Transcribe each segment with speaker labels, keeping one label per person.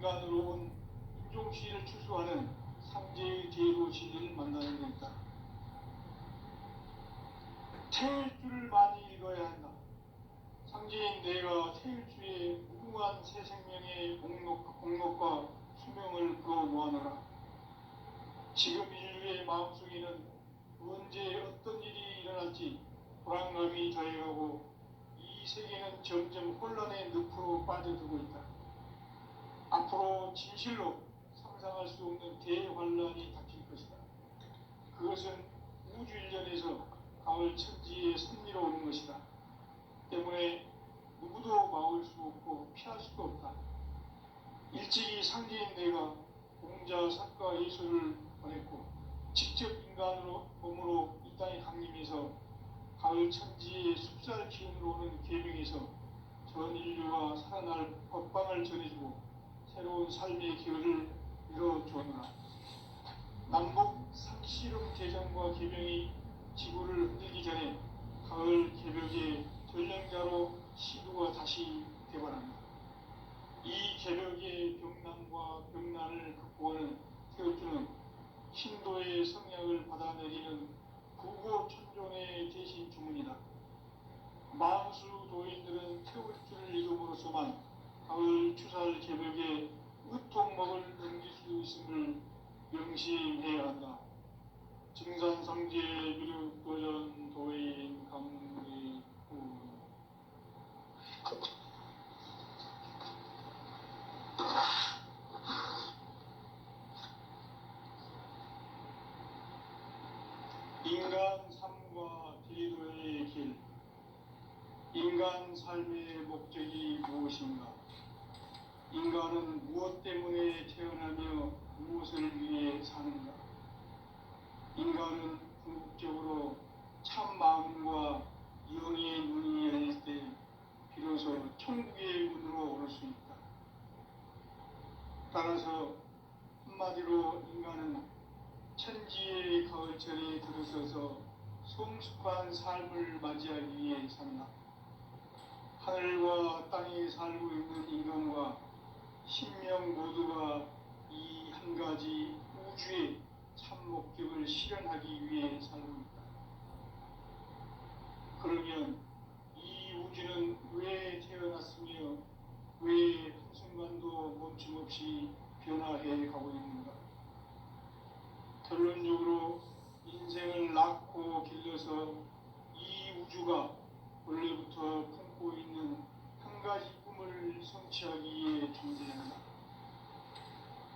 Speaker 1: 인간으로 온 인종시를 추수하는 상제의 제도 진리를 만나는 데 있다. 태일주를 많이 읽어야 한다. 상제인 내가 태일주의 무궁한 새 생명의 공력과 수명을 그어 모아노라. 지금 인류의 마음속에는 언제 어떤 일이 일어날지 불안감이 더해가고 이 세계는 점점 혼란의 늪으로 빠져들고 있다. 앞으로 진실로 상상할 수 없는 대환란이 닥칠 것이다. 그것은 우주 일전에서 가을 천지에 선미로 오는 것이다. 때문에 누구도 막을 수 없고 피할 수도 없다. 일찍이 상제인 내가 공자, 사과, 예수를 보냈고 직접 인간으로 몸으로 이 땅에 강림해서 가을 천지의 숲살 기운으로 오는 계명에서 전 인류가 살아날 법방을 전해주고 새로운 삶의 기회를 이뤄주었노라. 남북 상씨름 대전과 계명이 지구를 흔들기 전에 가을 개벽의 전령자로 시두가 다시 되관합니다. 이 개벽의 병난과 병난을 극복하는 태울주는 신도의 성약을 받아내리는 구고천존의 대신 주문이다. 만수 도인들은 태울주를 이름으로서만 가을 추살 개벽의 으통목을 넘길 수 있음을 명심해야 한다. 증산성제 미륵도전 도인 강리구 인간 삶과 디도의 길. 인간 삶의 목적이 무엇인가? 인간은 무엇 때문에 태어나며 무엇을 위해 사는가? 인간은 궁극적으로 참 마음과 영의 눈이 열릴 때 비로소 천국의 문으로 오를 수 있다. 따라서 한마디로 인간은 천지의 가을철에 들어서서 성숙한 삶을 맞이하기 위해 산다. 하늘과 땅에 살고 있는 인간과 신명 모두가 이 한 가지 우주의 참 목적을 실현하기 위해 살고 있다. 그러면 이 우주는 왜 태어났으며 왜 한순간도 멈춤없이 변화해 가고 있는가? 결론적으로 인생을 낳고 길러서 이 우주가 원래부터 품고 있는 한 가지 꿈을 성취하기 위해 존재한다.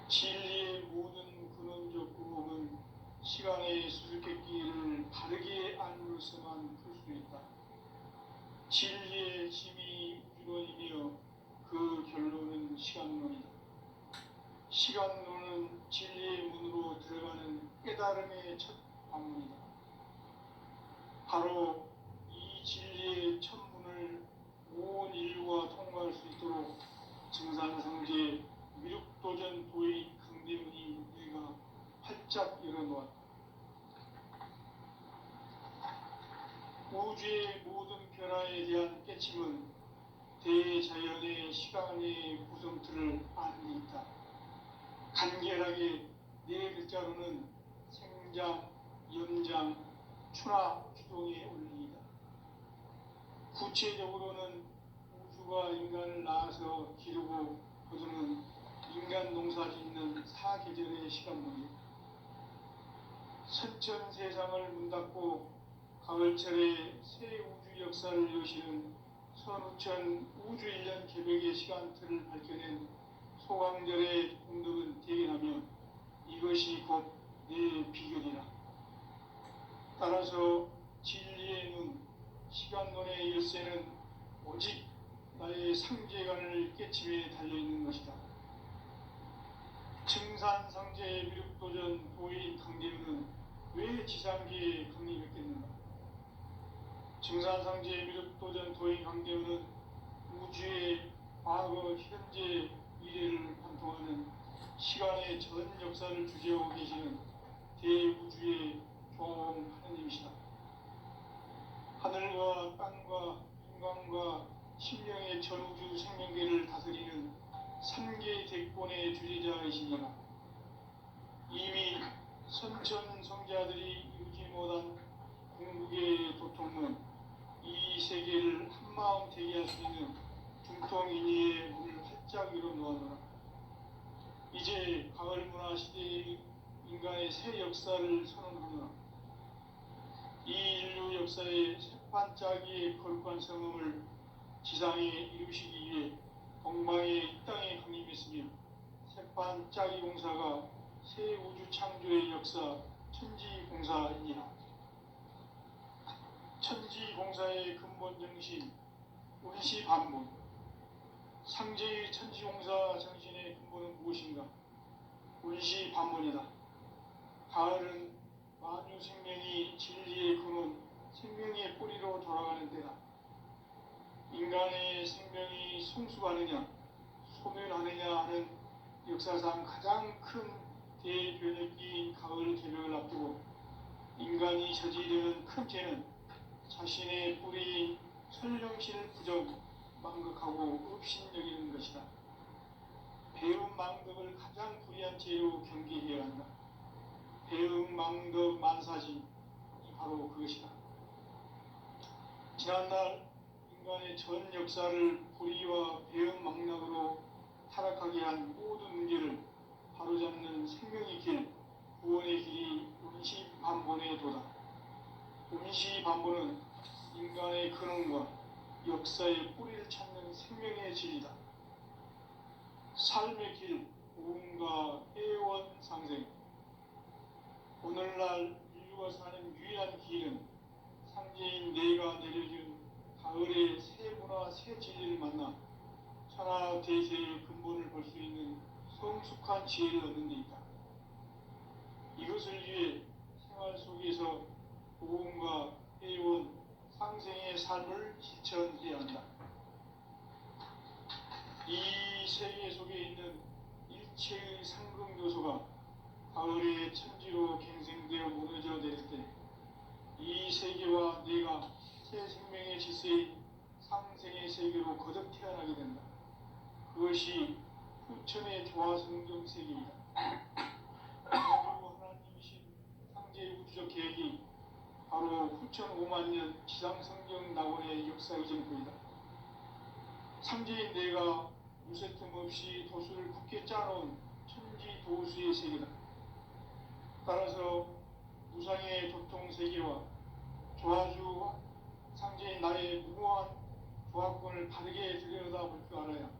Speaker 1: 진리의 모든 근원적 구멍은 시간의 수수께끼를 바르게 안으로서만 풀 수 있다. 진리의 힘이 우주론이며 그 결론은 시간론이다. 시간론은 진리의 문으로 들어가는 깨달음의 첫 방문이다. 바로 이 진리의 첫 문을 온 인류가 통과할 수 있도록 증산성제 미륵도전 도의 강대문이 우리가 활짝 열어놓았다. 우주의 모든 변화에 대한 깨침은 대자연의 시간의 구성틀을 아는 데 있다. 간결하게 네 글자로는 생장, 연장, 추나 주동의 원리이다. 구체적으로는 우주가 인간을 낳아서 기르고 거두는 인간 농사 짓는 사계절의 시간문이다. 선천 세상을 문 닫고 가을철에 새 우주 역사를 여시는 선우천 우주 1년 개벽의 시간틀을 밝혀낸 소강절의 공덕은 대견하며 이것이 곧 내 비결이라. 따라서 진리의 눈, 시간론의 열쇠는 오직 나의 상제관을 깨침에 달려있는 것이다. 증산상제 미륵도전 도인 강대우는 왜 지상계에 강림했겠는가? 증산상제 미륵도전 도인 강대우는 우주의 과거, 현재, 미래를 관통하는 시간의 전 역사를 주재하고 계시는 대우주의 종 하느님이시다. 하늘과 땅과 인간과 신령의 전우주 생명계를 다스리는 삼계 대권의 주제자이시니라. 이미 선천 성자들이 이루지 못한 궁극의 도통은 이 세계를 한마음 되게 할 수 있는 중통인의의 문을 활짝 열어 놓았노라. 이제 가을 문화 시대의 인간의 새 역사를 선언하노라. 이 인류 역사의 새반짝이의 거룩한 성음을 지상에 이루시기 위해 동방의 이 땅에 강림했으며 새반짝이 공사가 새 우주 창조의 역사 천지공사이니라. 천지공사의 근본 정신 운시반문. 상제의 천지공사 정신의 근본은 무엇인가? 운시반문이다. 가을은 만유 생명이 진리의 근원, 생명의 뿌리로 돌아가는 때다. 인간의 생명이 성숙하느냐, 소멸하느냐 하는 역사상 가장 큰 대변혁기인 가을 개벽을 앞두고 인간이 저지르는 큰 죄는 자신의 뿌리인 설령신을 부정, 망극하고 업신여기는 것이다. 배움 망덕을 가장 불의한 죄로 경계해야 한다. 배움 망덕 만사지 바로 그것이다. 지난날 인간의 전 역사를 불의와 배움 망락으로 타락하게 한 모든 문제를 바로잡는 생명의 길, 구원의 길이 운시반본의 도다. 운시반본은 인간의 근원과 역사의 뿌리를 찾는 생명의 진리다. 삶의 길, 무언가 애원 상생. 오늘날 인류가 사는 유일한 길은 상제인 내가 내려준 가을의 새 문화, 새 진리를 만나 천하 대세의 근본을 볼 수 있는 성숙한 지혜를 얻는 데 있다. 이것을 위해 생활 속에서 무언가 애원 상생의 삶을 실천해야 한다. 이 세계 속에 있는 일체의 상금 요소가 가을의 천지로 갱생되어 무너져 내릴 때 이 세계와 내가 새 생명의 질서인 상생의 세계로 거듭 태어나게 된다. 그것이 후천의 조화성경 세계이다. 하나님이신 상제의 우주적 계획이 바로 후천 5만 년 지상성경 낙원의 역사 의정표이다. 상제인 내가 무쇠 틈 없이 도수를 굳게 짜놓은 천지 도수의 세계다. 따라서 무상의 도통세계와 조화주 상제인 나의 무모한 조합권을 바르게 들여다볼 줄 알아야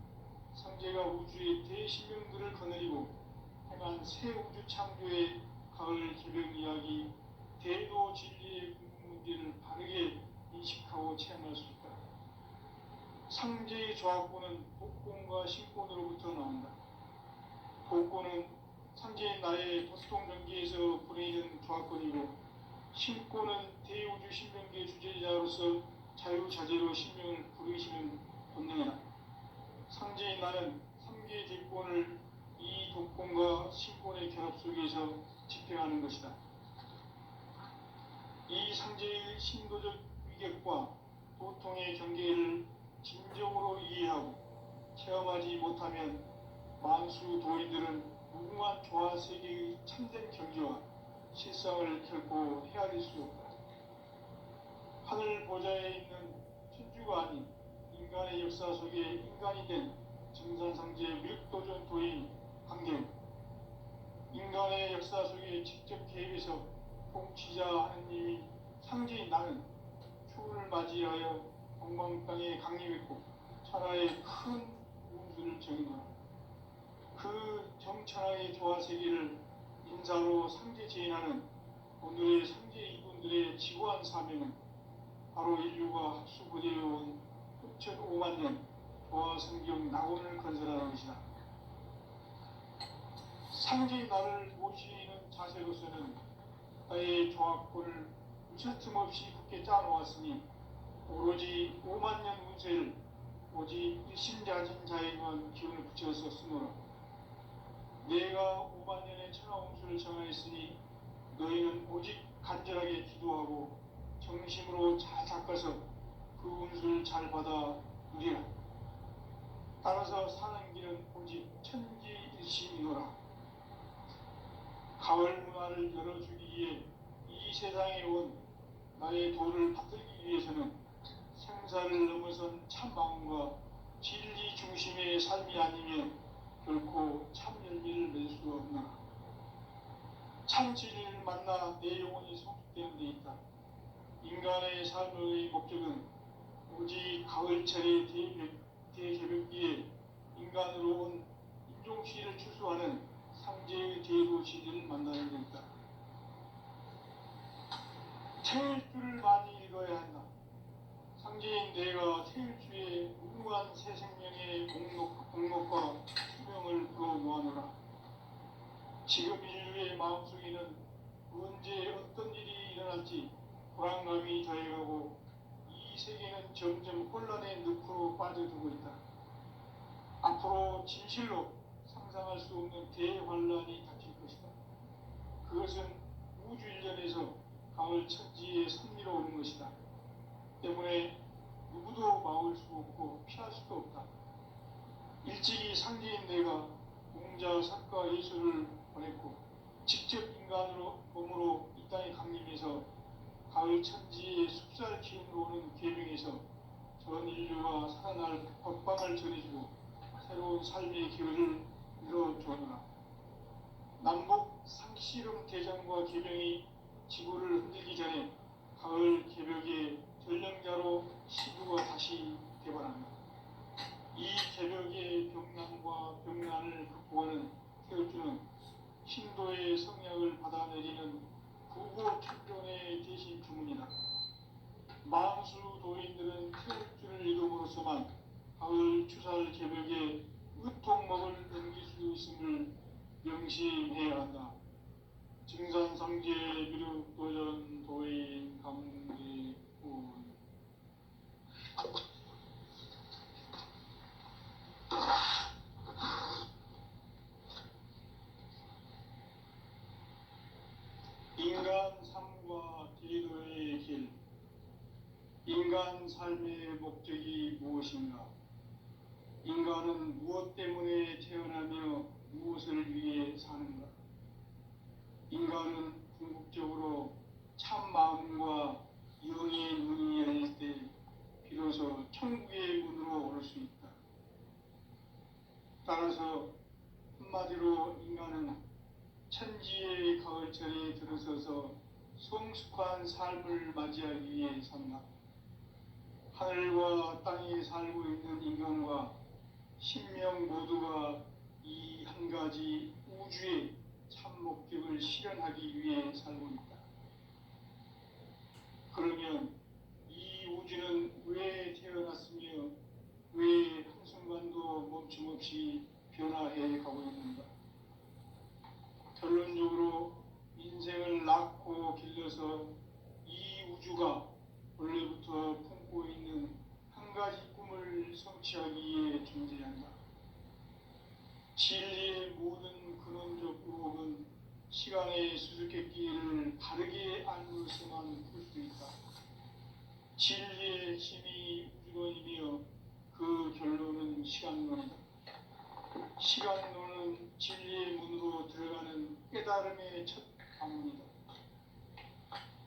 Speaker 1: 상제가 우주의 대신명들을 거느리고 행한 새 우주 창조의 가을 개벽 이야기 대도 진리의 궁극 문제를 바르게 인식하고 체험할 수 있다. 상제의 조합권은 복권과 신권으로부터 나온다. 복권은 상제인 나의 도통 전기에서 보내는 조합권이고 신권은 대우주 신명계 주제자로서 자유자재로 신명을 부르시는 본능이다. 상제인 나는 3개 대권을 이 독권과 신권의 결합 속에서 집행하는 것이다. 이 상제의 신도적 위격과 도통의 경계를 진정으로 이해하고 체험하지 못하면 만수 도인들은 무궁한 조화 세계의 참된 경지와 실상을 결코 헤아릴 수 없다. 하늘 보좌에 있는 천주가 아닌 인간의 역사 속에 인간이 된 정산상제 밀도전 도인 강경, 인간의 역사 속에 직접 개입해서 통치자 하느님이 상제인 나는 추운을 맞이하여 동방 땅에 강림했고 천하의 큰 운수를 정의노라. 그 정천하의 조화 세계를 인사로 상제 제인하는 오늘의 상제 이분들의 지고한 사명은 바로 인류가 합수부대해온 6,5만 년 조화 성경 낙원을 건설하는 것이다. 상제의 나를 모시는 자세로서는 나의 조합권을 무슨 틈 없이 굳게 짜놓았으니 오로지 5만 년 운세를 오직 일심자진 자에게만 기운을 붙여서 쓰노라. 내가 5만 년의 천하 운수를 정하였으니 너희는 오직 간절하게 기도하고 정심으로 잘 닦아서 그 운수를 잘 받아 누리라. 따라서 사는 길은 오직 천지일시이노라. 가을 문화를 열어주기 위해 이 세상에 온 나의 도를 받들기 위해서는 생사를 넘어선 참 마음과 진리 중심의 삶이 아니면 결코 참 열매를 맺을 수 없노라. 참 진리를 만나 내 영혼이 성숙되는 데 있다. 인간의 삶의 목적은 오직 가을철의 대개벽기에 인간으로 온 인종시를 추수하는 상제의 대도시를 만나는 데 있다. 태일주를 많이 읽어야 한다. 상제인 내가 태일주의 무궁한 새 생명의 공목과 수명을 불어 모아노라. 지금 인류의 마음속에는 언제 어떤 일이 일어날지 불안감이 더해가고 이 세계는 점점 혼란의 늪으로 빠져들고 있다. 앞으로 진실로 상상할 수 없는 대환란이 닥칠 것이다. 그것은 우주 일련에서 가을 천지에 섭리로 오는 것이다. 때문에 누구도 막을 수 없고 피할 수도 없다. 일찍이 상제인 내가 공자, 석가, 예수를 보냈고 직접 인간으로 몸으로 이 땅에 강림해서 가을 천지의 숲살 기운으로 오는 계명에서 전 인류가 살아날 법방을 전해주고 새로운 삶의 기회를 이뤄주노라. 남북 상씨름 대전과 계명이 지구를 흔들기 전에 가을 개벽의 전령자로 시부가 다시 개발한다. 이 개벽의 병난과 병난을 극복하는 태울주는 신도의 성약을 받아내리는 구고천존의 대신 주문이다. 만수 도인들은 태울주를 이름으로서만 가을 추살 개벽의 으통목을 넘길 수 있음을 명심해야 한다. 증산상제 미륵도전 도인 감리군. 인간 삶과 디도의 길. 인간 삶의 목적이 무엇인가? 인간은 무엇 때문에 태어나며 무엇을 위해 사는가? 인간은 궁극적으로 참 마음과 영의 문이 열릴 때 비로소 천국의 문으로 올 수 있다. 따라서 한마디로 인간은 천지의 가을철에 들어서서 성숙한 삶을 맞이하기 위해 산다. 하늘과 땅에 살고 있는 인간과 신명 모두가 이 한 가지 우주의 참 목적을 실현하기 위해 살고 있다. 그러면 이 우주는 왜 태어났으며 왜 한순간도 멈춤없이 변화해 가고 있는가? 결론적으로 인생을 낳고 길러서 이 우주가 원래부터 품고 있는 한 가지 꿈을 성취하기 위해 존재한다. 진리의 모든 근원적 의혹은 시간의 수수께끼를 바르게 알고서만 풀 수 있다. 진리의 힘이 우주론이며 그 결론은 시간론이다. 시간론은 진리의 문으로 들어가는 깨달음의 첫 방문이다.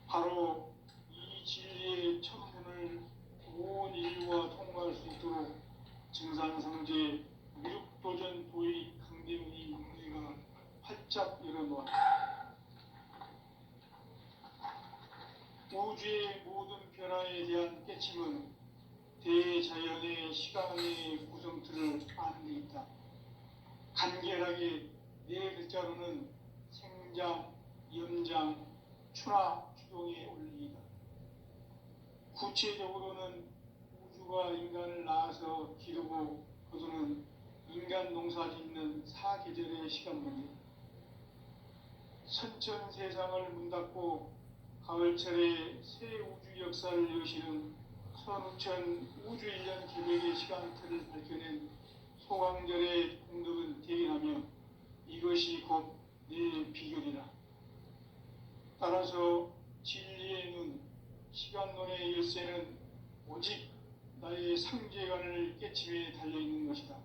Speaker 1: 바로 이 진리의 첫 문을 온 인류가 통과할 수 있도록 증산상제 미륵도전 도의 강대문이 우리가 활짝 열어놓았다. 우주의 모든 변화에 대한 깨침은 대자연의 시간의 구성틀을 아는 데 있다. 간결하게 네 글자로는 생장, 연장, 추나 추동의 원리이다. 구체적으로는 우주가 인간을 낳아서 기르고 거두는 인간 농사 짓는 사계절의 시간 문제. 선천 세상을 문 닫고 가을철에 새 우주 역사를 여시는 선우천 우주 1년 기획의 시간틀을 밝혀낸 소강절의 공덕은 대견하며 이것이 곧 내 비결이라. 따라서 진리의 눈, 시간론의 열쇠는 오직 나의 상제관을 깨침에 달려있는 것이다.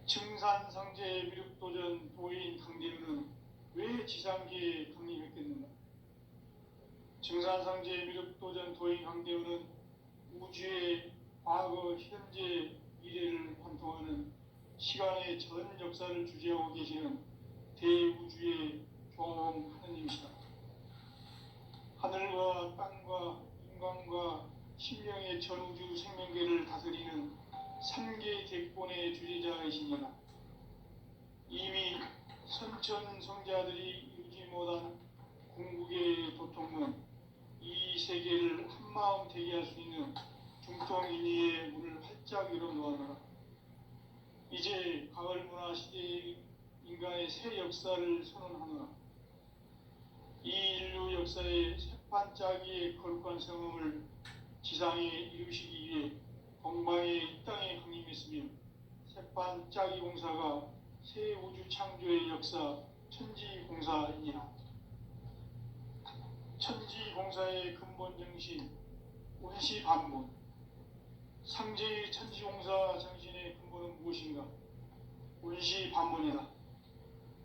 Speaker 1: 증산상제 미륵도전 도인 강대우는 왜 지상계에 강림했겠는가? 증산상제 미륵도전 도인 강대우는 우주의 과거, 현재, 미래를 관통하는 시간의 전 역사를 주재하고 계시는 대우주의 교황 하느님이시다. 하늘과 땅과 인간과 신명의 전우주 생명계를 다스리는 3개 대권의 주제자이시니라. 이미 선천성자들이 이루지 못한 궁극의 도통은 이 세계를 한마음 되게 할 수 있는 중통인의의 문을 활짝 열어놓아노라. 이제 가을문화 시대의 인간의 새 역사를 선언하노라. 이 인류 역사의 새반짝이의 거룩한 성음을 지상에 이루시기 위해 동방의 이 땅에 강림했으며 새반짝이 공사가 새 우주 창조의 역사 천지공사이니라. 천지공사의 근본 정신 운시반문. 상제의 천지공사 정신의 근본은 무엇인가? 운시반문이다.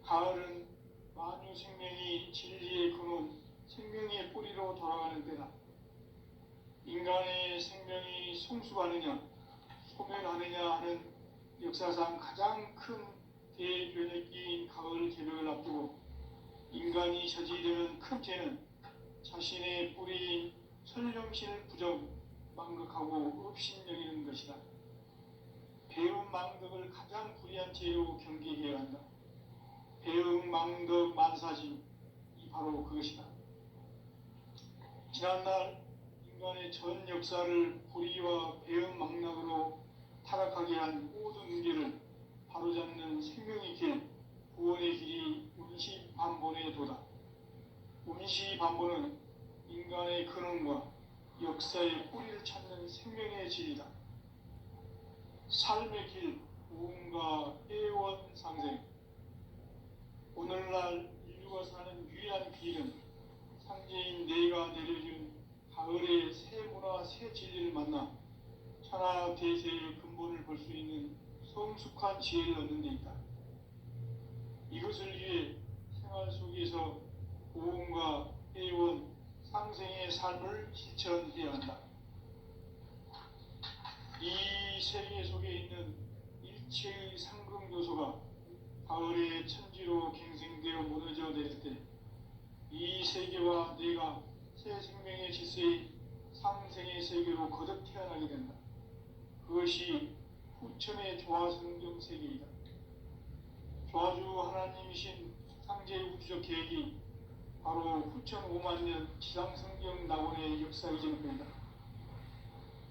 Speaker 1: 가을은 만유 생명이 진리의 근원, 생명의 뿌리로 돌아가는 때다. 인간의 생명이 성숙하느냐, 소멸하느냐 하는 역사상 가장 큰 대변혁기인 가을 개벽을 앞두고 인간이 저지르는 큰 죄는 자신의 뿌리인 설령신을 부정, 망극하고 업신여기는 것이다. 배움 망덕을 가장 불의한 죄로 경계해야 한다. 배움 망덕 만사지, 이 바로 그것이다. 지난날 인간의 전 역사를 불의와 배움 망락으로 타락하게 한 모든 문제를 바로잡는 생명의 길, 구원의 길이 운시반본의 도다. 운시반본은 인간의 근원과 역사의 뿌리를 찾는 생명의 질이다. 삶의 길, 무언가 애원 상생. 오늘날 인류가 사는 유일한 길은 상제인 내가 내려준 가을의 새 문화, 새 진리를 만나 천하 대세의 근본을 볼 수 있는 성숙한 지혜를 얻는 데 있다. 이것을 위해 생활 속에서 고음과 애원, 상생의 삶을 실천해야 한다. 이 세계 속에 있는 일체의 상금 요소가 가을의 천지로 갱생되어 무너져 내릴 때 이 세계와 내가 새 생명의 질서의 상생의 세계로 거듭 태어나게 된다. 그것이 후천의 조화성경 세계이다. 조화주 하나님이신 상제의 우주적 계획이 바로 후천 5만 년 지상성경 낙원의 역사 이전입니다.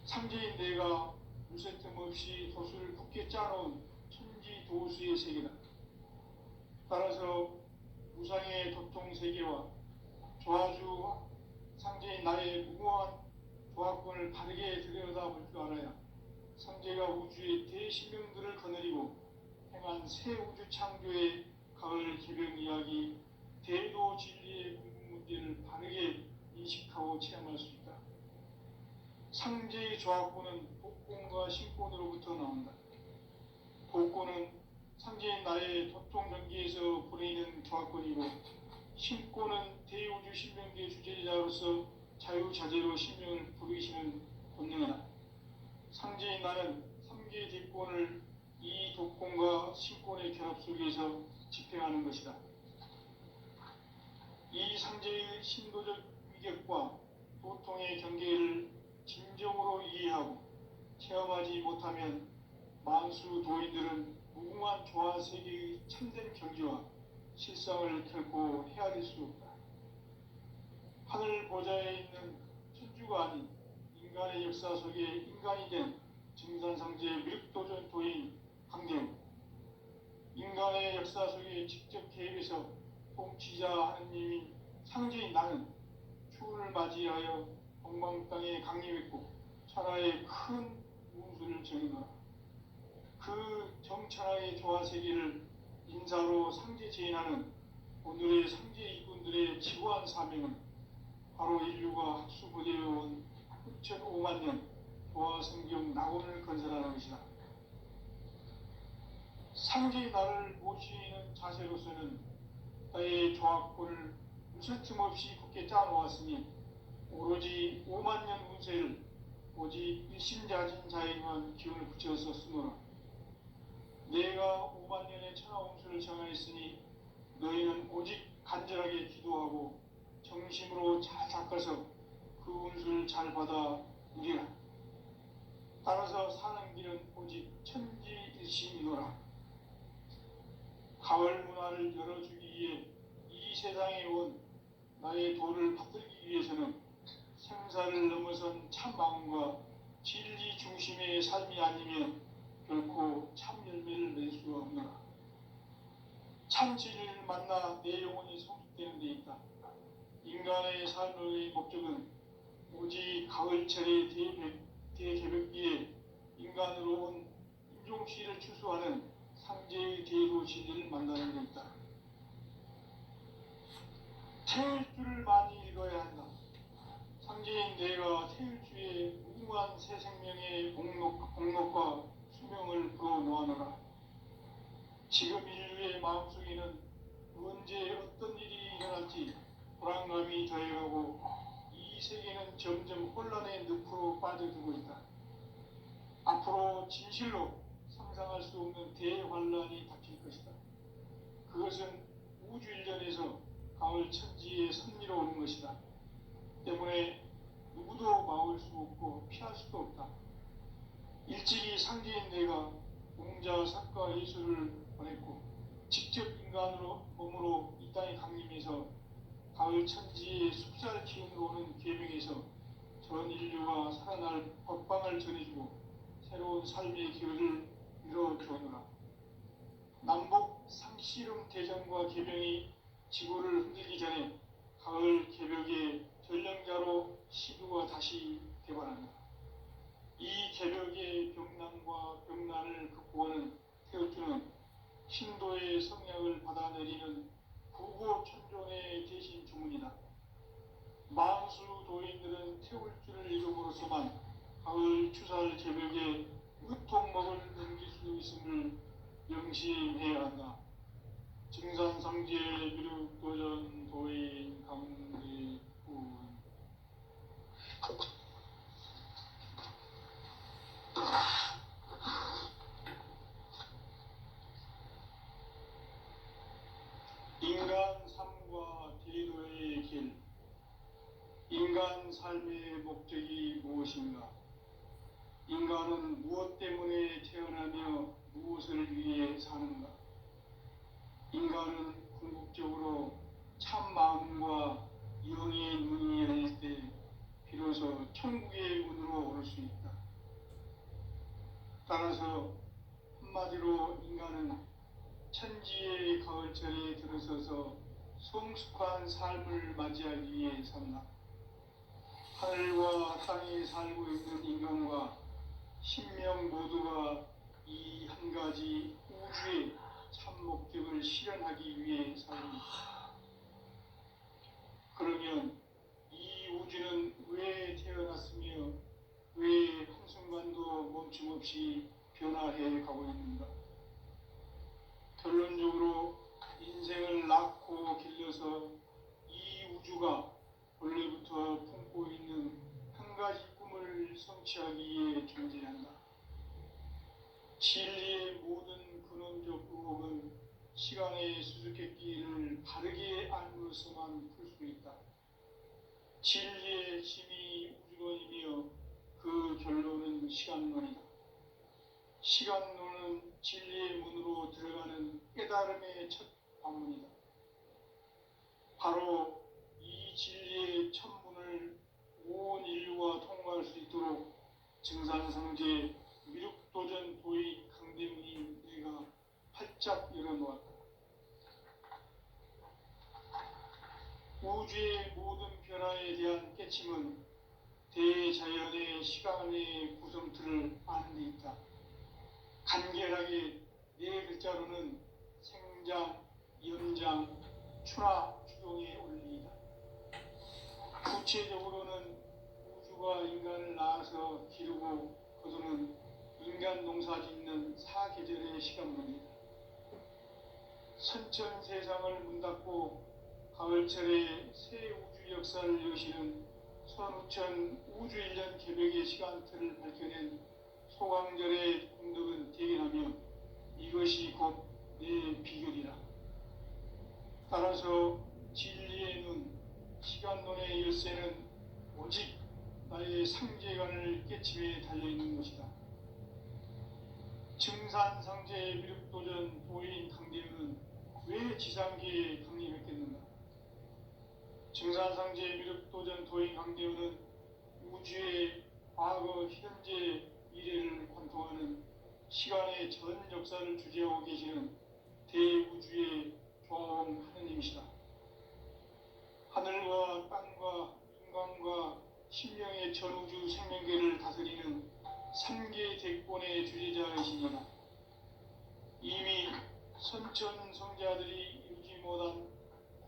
Speaker 1: 상제인 내가 무쇠 틈 없이 도수를 굳게 짜놓은 천지 도수의 세계다. 따라서 무상의 도통 세계와 조화주 상제인 나의 무모한 조화권을 바르게 들여다볼 줄 알아야 상제가 우주의 대신명들을 거느리고 행한 새 우주 창조의 가을 개벽 이야기, 대도 진리의 궁극 문제를 바르게 인식하고 체험할 수 있다. 상제의 조화권은 복권과 신권으로부터 나온다. 복권은 상제인 나의 도통 경계에서 보내는 조화권이고, 신권은 대우주 신명계 주제자로서 자유자재로 신명을 부르시는 본능이다. 상제인 나는 3개 뒷권을 이 도권과 신권의 결합 속에서 집행하는 것이다. 이 상제의 신도적 위격과 도통의 경계를 진정으로 이해하고 체험하지 못하면 만수 도인들은 무궁한 조화 세계의 참된 경지와 실상을 결코 헤아릴 수 없다. 하늘 보좌에 있는 천주가 아닌 인간의 역사 속에 인간이 된 증산상제 미륵도전 도인 강대우. 인간의 역사 속에 직접 개입해서 통치자 하느님인 상제인 나는 추운을 맞이하여 동방 땅에 강림했고 천하의 큰 문수를 정의하라. 그 정천하의 조화 세계를 인사로 상제 제인하는 오늘의 상제 이군들의 지구한 사명은 바로 인류가 학수부대해온 6,500만 년 도화성경 낙원을 건설하는 것이다. 상제의 나를 모시는 자세로서는 나의 조합권을 무설틈 없이 굳게 짜놓았으니 오로지 5만 년 운세를 오직 일심자진 자에게만 기운을 붙여서 쓰노라. 내가 5만 년의 천하 운수를 정하였으니 너희는 오직 간절하게 기도하고 정심으로 잘 닦아서 그 운수를 잘 받아 누리라. 따라서 사는 길은 오직 천지일심이노라. 가을 문화를 열어주기 위해 이 세상에 온 나의 도를 받들기 위해서는 생사를 넘어선 참 마음과 진리 중심의 삶이 아니면 결코 참 열매를 낼 수 없노라. 참 진리를 만나 내 영혼이 성숙되는 데 있다. 인간의 삶의 목적은 오직 가을철의 대개벽기에 인간으로 온 인종시를 추수하는 상제의 대로 진리를 만나는 데 있다. 태울 줄을 많이 읽어야 한다. 상제인 내가 태울 주에 무궁한 새 생명의 복록과 수명을 불어놓아노라. 지금 인류의 마음속에는 언제 어떤 일이 일어날지 불안감이 더해가고 이 세계는 점점 혼란의 늪으로 빠져들고 있다. 앞으로 진실로 상상할 수 없는 대환란이 닥칠 것이다. 그것은 우주 일전에서 가을 천지에 선미로 오는 것이다. 때문에 누구도 막을 수 없고 피할 수도 없다. 일찍이 상제인 내가 공자, 석가, 예수를 보냈고 직접 인간으로 몸으로 이 땅에 강림해서 가을 천지의 숲살 기운으로 오는 계명에서 전 인류가 살아날 법방을 전해주고 새로운 삶의 기회를 이뤄주오노라. 남북 상씨름 대전과 개병이 지구를 흔들기 전에 가을 개벽의 전령자로 시두가 다시 개발한다. 이 개벽의 병난과 병난을 극복하는 태우주는 신도의 성약을 받아내리는 부고천존의 대신 주문이다. 만수 도인들은 태울 줄을 읽음으로써만 가을 추살 개벽에 으통먹을 넘길 수 있음을 명심해야 한다. 증산상제 미륵도전 도인 강대군. 인간 삶과 대도의 길. 인간 삶의 목적이 무엇인가? 인간은 무엇 때문에 태어나며 무엇을 위해 사는가? 인간은 궁극적으로 참 마음과 영의 눈이 열릴 때 비로소 천국의 문으로 오를 수 있다. 따라서 한마디로 인간은 천지의 가을철에 들어서서 성숙한 삶을 맞이하기 위해 산다. 하늘과 땅에 살고 있는 인간과 신명 모두가 이 한 가지 우주의 참 목적을 실현하기 위해 살립니다. 그러면 이 우주는 왜 태어났으며 왜 한순간도 멈춤 없이 변화해 가고 있는가? 결론적으로 인생을 낳고 길러서 이 우주가 원래부터 품고 있는 한 가지 꿈을 성취하기 위해 존재한다. 진리의 모든 근원적 의혹은 시간의 수수께끼를 바르게 알므로서만 풀 수 있다. 진리의 힘이 우주론이며 그 결론은 시간론이다. 시간론은 진리의 문으로 들어가는 깨달음의 첫 관문이다. 바로 이 진리의 첫 문을 온 인류가 통과할 수 있도록 증산상제 미륵도전 도의 강대문이 내가 활짝 열어놓았다. 우주의 모든 변화에 대한 깨침은 대자연의 시간의 구성틀을 아는 데 있다. 간결하게 네 글자로는 생장, 연장, 추나, 추동의 원리이다. 구체적으로는 우주가 하늘과 인간을 낳아서 기르고 거두는 인간 농사 짓는 사계절의 시간입니다. 선천 세상을 문 닫고 가을철에 새 우주 역사를 여시는 선우천 우주일년 개벽의 시간틀을 밝혀낸 소강절의 공덕은 대견하며 이것이 곧 내 비결이라. 따라서 진리의 눈, 시간론의 열쇠는 오직 나의 상제관을 깨침에 달려있는 것이다. 증산상제 미륵도전 도인 강대우는 왜 지상계에 강림했겠는가? 증산상제 미륵도전 도인 강대우는 우주의 과거, 현재, 미래를 관통하는 시간의 전 역사를 주재하고 계시는 대우주의 조홍 하느님이시다. 하늘과 땅과 인간과 신명의 전우주 생명계를 다스리는 3계 대권의 주제자이십니다. 이미 선천 성자들이 이루지 못한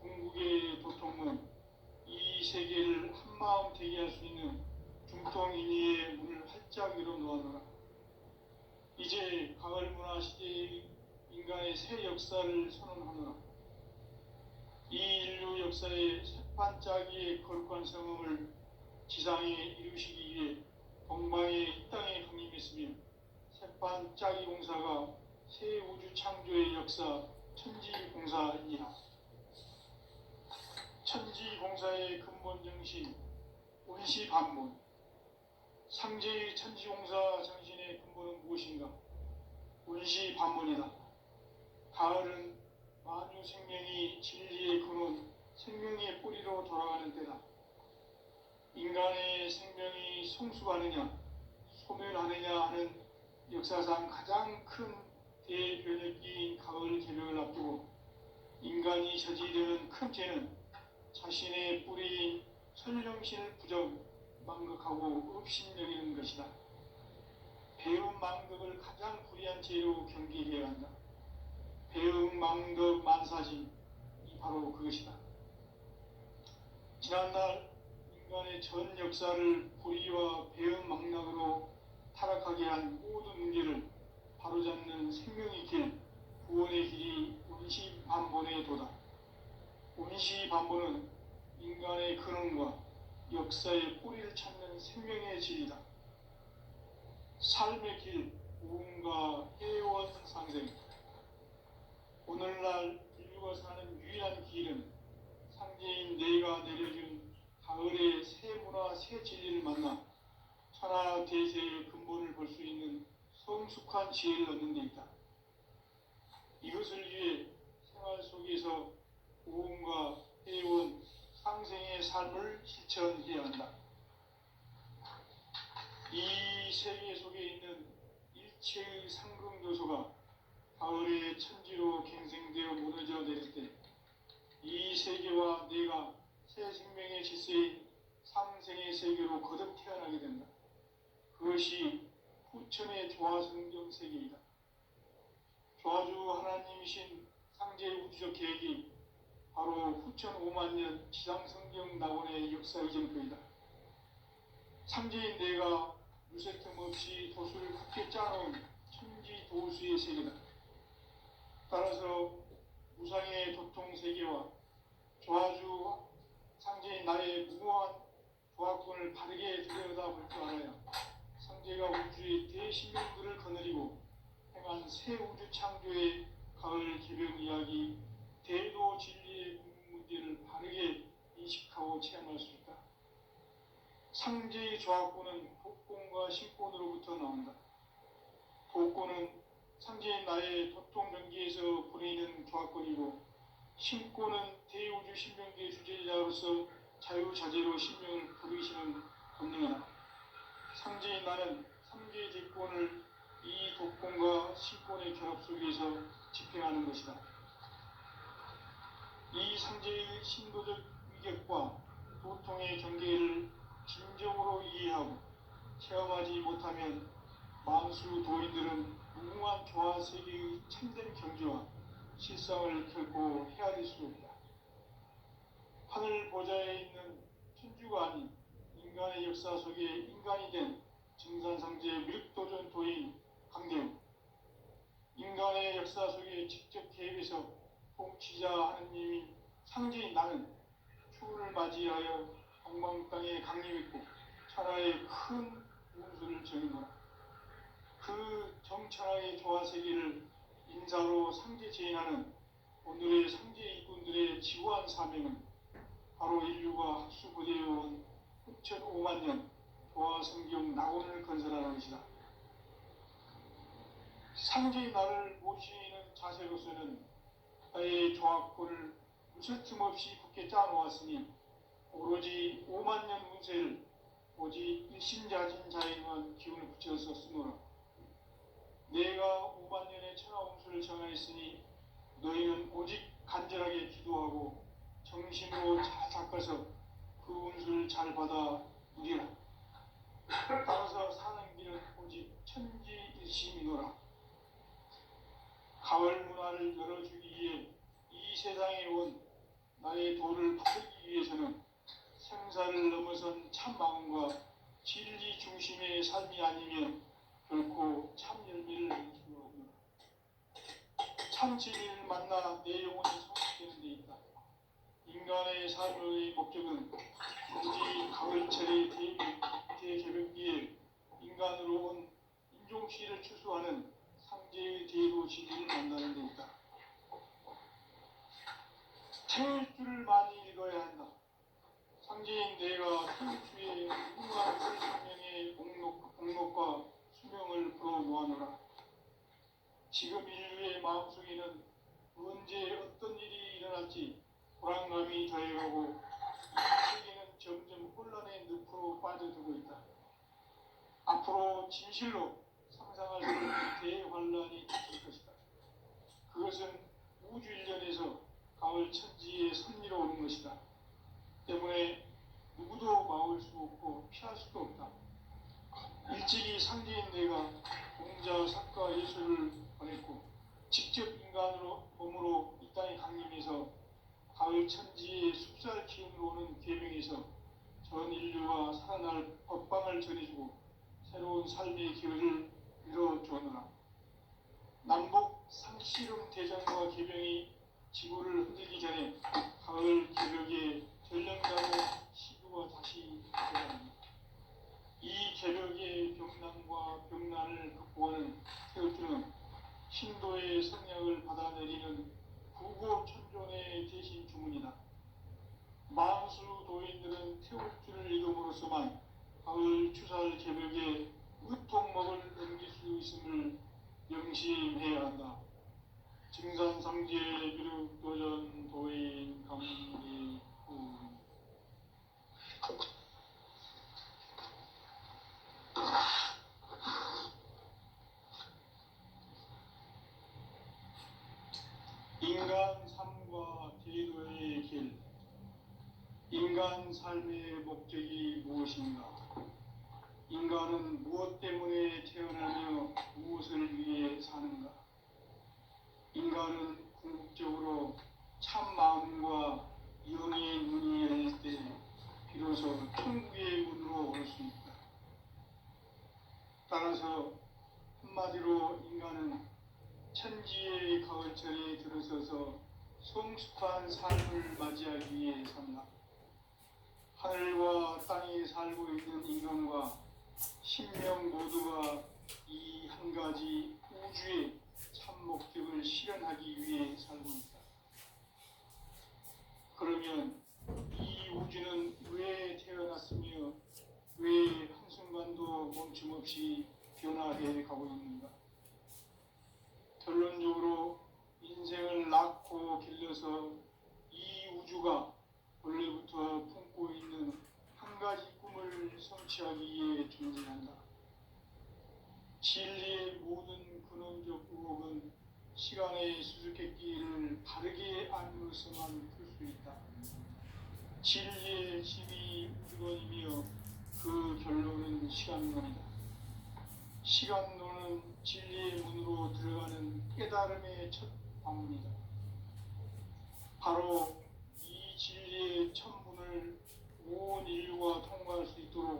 Speaker 1: 궁극의 도통은 이 세계를 한마음 되게 할 수 있는 중통인의의 문을 활짝 열어놓았노라. 이제 가을 문화 시대의 인간의 새 역사를 선언하노라. 이 인류 역사의 새반짝이의 거룩한 성음을 지상에 이루시기 위해 동방의 이 땅에 강림했으며 새반짝이 공사가 새 우주 창조의 역사 천지공사이니라. 천지공사의 근본 정신 운시반문. 상제의 천지공사 정신의 근본은 무엇인가? 운시반문이다. 가을은 만유 생명이 진리의 근원, 생명의 뿌리로 돌아가는 때다. 인간의 생명이 성숙하느냐, 소멸하느냐 하는 역사상 가장 큰 대변혁기인 가을 개벽을 앞두고 인간이 저지르는 큰 죄는 자신의 뿌리인 선령신을 망각하고 업신여기는 것이다. 배움 망덕을 가장 불의한 죄로 경계해야 한다. 배움 망덕 만사진, 이 바로 그것이다. 지난날 인간의 전 역사를 불의와 배움 망락으로 타락하게 한 모든 문제를 바로잡는 생명의 길, 구원의 길이 운시반본의 도다. 운시반본은 인간의 근원과 역사의 뿌리를 찾는 생명의 질이다. 삶의 길, 우음과 해원 상생. 오늘날 인류가 사는 유일한 길은 상제인 내가 내려준 가을의 새 문화, 새 진리를 만나 천하 대세의 근본을 볼 수 있는 성숙한 지혜를 얻는 데 있다. 이것을 위해 생활 속에서 우음과 해원, 상생의 삶을 실천해야 한다. 이 세계 속에 있는 일체의 상금 요소가 가을의 천지로 갱생되어 무너져 내릴 때 이 세계와 내가 새 생명의 질서인 상생의 세계로 거듭 태어나게 된다. 그것이 후천의 조화성경 세계이다. 조화주 하나님이신 상제의 우주적 계획이 바로 후천 5만년 지상성경 낙원의 역사 이전표이다. 상제인 내가 유세틈 없이 도수를 굳게 짜놓은 천지도수의 세계다. 따라서 무상의 도통 세계와 조화주 상제인 나의 무모한 조화권을 바르게 들여다볼 줄 알아야 상제가 우주의 대신명들을 거느리고 행한 새 우주 창조의 가을 개벽 이야기, 대도 진리의 문제를 바르게 인식하고 체험할 수 있다. 상제의 조화권은 복권과 신권으로부터 나온다. 복권은 상제인 나의 도통경계에서 보내는 조화권이고, 신권은 대우주 신명계의 주제자로서 자유자재로 신명을 부르시는 권능이다. 상제인 나는 3개 대권을 이 도권과 신권의 결합 속에서 집행하는 것이다. 이 상제의 신도적 위격과 도통의 경계를 진정으로 이해하고 체험하지 못하면 만수 도인들은 무궁한 조화 세계의 참된 경지와 실상을 결코 헤아릴 수 없다. 하늘 보좌에 있는 천주가 아닌 인간의 역사 속에 인간이 된 증산상제의 미륵도전 도인 강대웅, 인간의 역사 속에 직접 개입해서 통치자 하느님이 상제인 나는 추후를 맞이하여 동방 땅에 강림했고 천하의 큰 운수를 정의노라. 그 정천하의 조화세계를 인사로 상제 제인하는 오늘의 상제 일꾼들의 지구한 사명은 바로 인류가 합수부대해온 6,5만 년 조화성경 낙원을 건설하는 것이다. 상제의 나를 모시는 자세로서는 나의 조합권을 무슨 틈 없이 굳게 짜놓았으니 오로지 5만 년 운세를 오직 일심자진 자에만 기운을 붙여서 쓰노라. 내가 5만 년의 천하 운수를 정하였으니 너희는 오직 간절하게 기도하고 정심으로 잘 닦아서 그 운수를 잘 받아 누리라. 따라서 사는 길은 오직 천지일심이노라. 가을 문화를 열어주기 위해 이 세상에 온 나의 도를 받기 위해서는 생사를 넘어선 참 마음과 진리 중심의 삶이 아니면 결코 참 열매를 낼 수 없노라. 참 진리를 만나 내 영혼이 성숙되는 데 있다. 인간의 삶의 목적은 굳이 가을철의 대개벽기에 인간으로 온 인종시를 추수하는 상제의 대도 진리를 만나는 데 있다. 태일주를 많이 읽어야 한다. 상제인 내가 태일주의 무궁한 생명의 공록과 수명을 불어놓아노라. 지금 인류의 마음속에는 언제 어떤 일이 일어날지 불안감이 더해가고 이 세계는 점점 혼란의 늪으로 빠져들고 있다. 앞으로 진실로 상상할 수 없는 대환란이 있을 것이다. 그것은 우주 일련에서 가을 천지에 선미로 오는 것이다. 때문에 누구도 막을 수 없고 피할 수도 없다. 일찍이 상제인 내가 공자, 사과, 예수를 보냈고 직접 인간으로 몸으로 이 땅에 강림해서 가을 천지의 숲살 기운으로 오는 계명에서 전 인류가 살아날 법방을 전해주고 새로운 삶의 기회를 밀어주었노라. 남북 상씨름 대전과 계병이 지구를 흔들기 전에 가을 개벽의 전령자로 시구가 다시 되어갑니다. 이 개벽의 병난과 병난을 극복하는 태극주는 신도의 성령을 받아내리는 구고천존의 대신 주문이다. 만수 도인들은 태극주를 읽음으로써만 가을 추살 개벽에 의통목을 넘길 수 있음을 명심해야 한다. 증산상제 미륵도전 도인 강리후. 인간 삶과 제도의 길. 인간 삶의 목적이 무엇인가? 인간은 무엇 때문에 태어나며 무엇을 위해 사는가? 인간은 궁극적으로 참 마음과 영의 문이 열릴 때 비로소 천국의 문으로 올 수 있다. 따라서 한마디로 인간은 천지의 가을철에 들어서서 성숙한 삶을 맞이하기 위해 산다. 하늘과 땅에 살고 있는 인간과 신명 모두가 이 한 가지 우주의 참 목적을 실현하기 위해 살고 있다. 그러면 이 우주는 왜 태어났으며 왜 한순간도 멈춤없이 변화해 가고 있는가? 결론적으로 인생을 낳고 길러서 이 우주가 원래부터 품고 있는 한 가지 꿈을 성취하기 위해 존재한다. 진리의 모든 근원적 의혹은 시간의 수수께끼를 바르게 알므로서만 풀 수 있다. 진리의 힘이 우주론이며 그 결론은 시간론이다. 시간론은 진리의 문으로 들어가는 깨달음의 첫 방문이다. 바로 이 진리의 첫 문을 온 인류가 통과할 수 있도록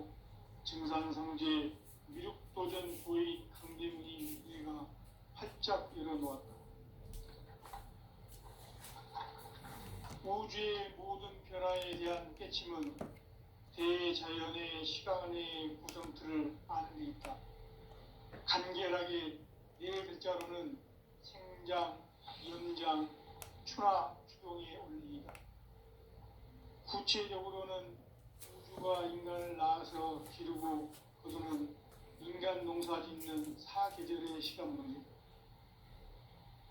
Speaker 1: 우주의 모든 변화에 대한 깨침은 대자연의 시간의 구성틀을 아는 데 있다. 간결하게 네 글자로는 생장, 연장, 추나 추동의 원리이다. 구체적으로는 우주가 인간을 낳아서 기르고 거두는 인간 농사 짓는 사계절의 시간문이다.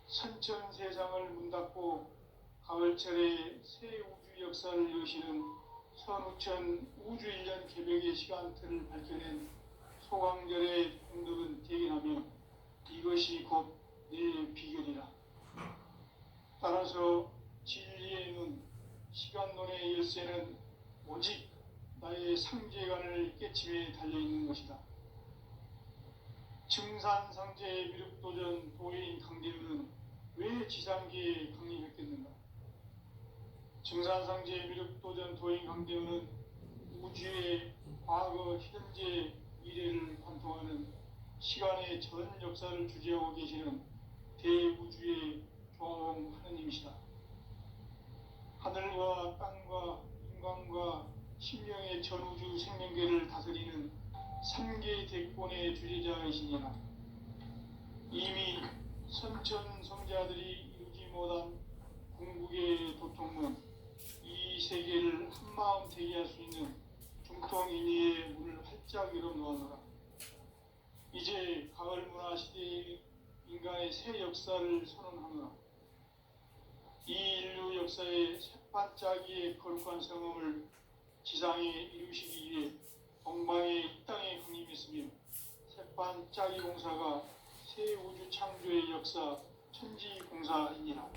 Speaker 1: 선천 세상을 문 닫고 가을철에 새 우주 역사를 여시는 선우천 우주 1년 개벽의 시간틀을 밝혀낸 소강절의 공덕은 대견하며 이것이 곧 내 비결이라. 따라서 진리의 눈, 시간론의 열쇠는 오직 나의 상제관을 깨침에 달려있는 것이다. 증산상제의 미륵도전 도인 강대우는 왜 지상계에 강림했겠는가? 증산상제의 미륵도전 도인 강대우는 우주의 과거, 현재, 미래를 관통하는 시간의 전 역사를 주재하고 계시는 대우주의 조화홍 하느님이시다. 하늘과 땅과 인간과 신령의 전우주 생명계를 다스리는 3개 대권의 주제자이시니라. 이미 선천 성자들이 이루지 못한 궁극의 도통문, 이 세계를 한마음 대기할 수 있는 중통인의의 문을 활짝 열어놓아노라. 이제 가을 문화 시대의 인간의 새 역사를 선언하노라. 이 인류 역사의 새반짝이의 거룩한 성음을 지상에 이루시기 위해 동방의 이 땅에 강림했으며 새반짝이 공사가 새 우주 창조의 역사 천지공사이니라.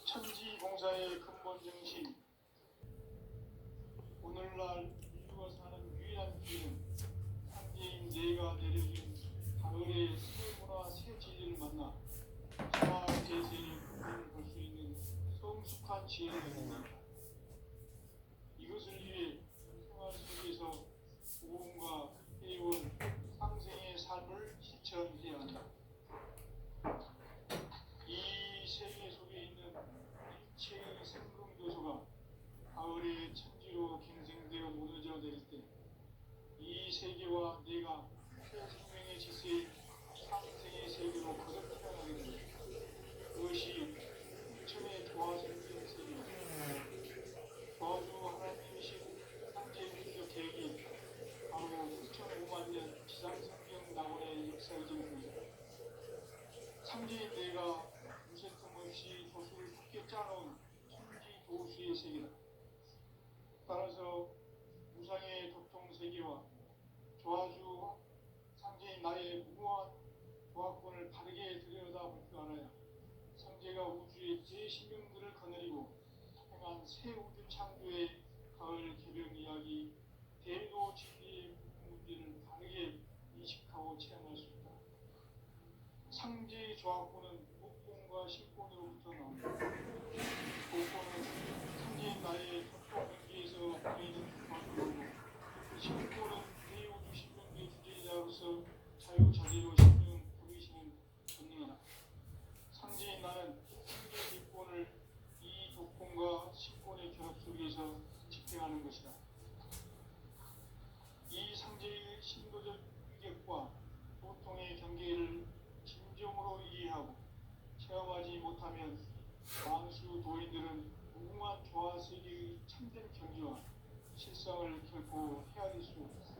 Speaker 1: 천지공사의 근본 정신, 오늘날 인류가 사는 유일한 길은 상제인 내가 내려준 가을의 새 문화 새 진리를 만나 천하 대세의 부분을 볼 수 있는 성숙한 지혜를 갖는다. 이것을 위해 생활 속에서 고음과 회원, 상생의 삶을 실천해야 한다. 이 세계 속에 있는 일체의 생명 요소가 가을의 천지로 갱생되어 무너져 내릴 때 이 세계와 내가 새 생명의 질서의 상생의 세계로 거듭 태어나게 된다. 그것이 부처의 조화생명 세계입니다. 저주 하나님이신 상제우주적 계획이 바로 9,500만 년 지상성경 낙원의 역사의 전부입니다. 상제인 내가 무쇠 틈 없이 도수를 굳게 짜놓은 천지 도수의 세계다. 따라서 무상의 도통 세계와 조화주 상제인 나의 무모한 조화권을 바르게 들여다볼 줄 알아야 상제가 우주의 제 신명들을 거느리고 행한 새 우주 창조의 가을 개벽 이야기, 대도 진리의 문제를 바르게 인식하고 체험할 수 있다. 상제의 조화권은 목공과 신권으로부터 나온다. 목공은 상제인 나의 협동 경계에서 보이는 조화권이고, 신권은 대우주 신명계 주제자로서 자유자재로 신명을 부르시는 권능이다. 상제인 나는 상제 기권을 이 도권과 신권의 결합 속에서 집행하는 것이다. 이 상제의 신도적 위격과 도통의 경계를 진정으로 이해하고 체험하지 못하면 왕수 도인들은 무궁한 조화 세계의 참된 경지와 실상을 결코 헤아릴 수 없다.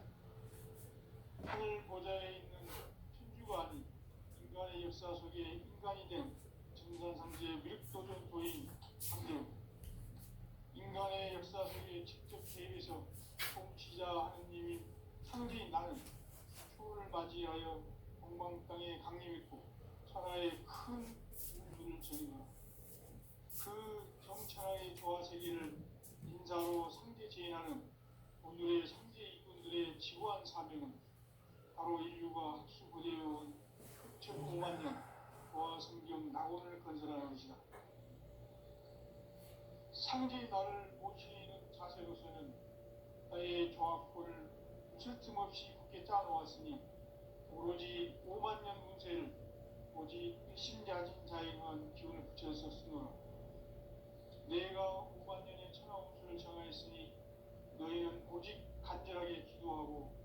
Speaker 1: 하늘 보좌에 있는 천주가 아닌 인간의 역사 속에 인간이 된 증산상제의 미륵도전 도인 강대우, 인간의 역사 속에 직접 개입해서 통치자 하느님인 상제인 나는 초를 맞이하여 동방 땅에 강림했고 천하의 큰 우주를 저리노라. 그 정천하의 조화 세계를 인사로 상제 제인하는 오늘의 상제 이꾼들의 지구한 사명은 바로 인류가 학수고대해온 6,500만 년 조화 성경 낙원을 건설하는 것이다. 상제의 나를 모시는 자세로서는 나의 조화권을 무술 틈 없이 굳게 짜놓았으니 오로지 5만 년 운세를 오직 일심자진 자에 의한 기운을 붙여서 쓰노라. 또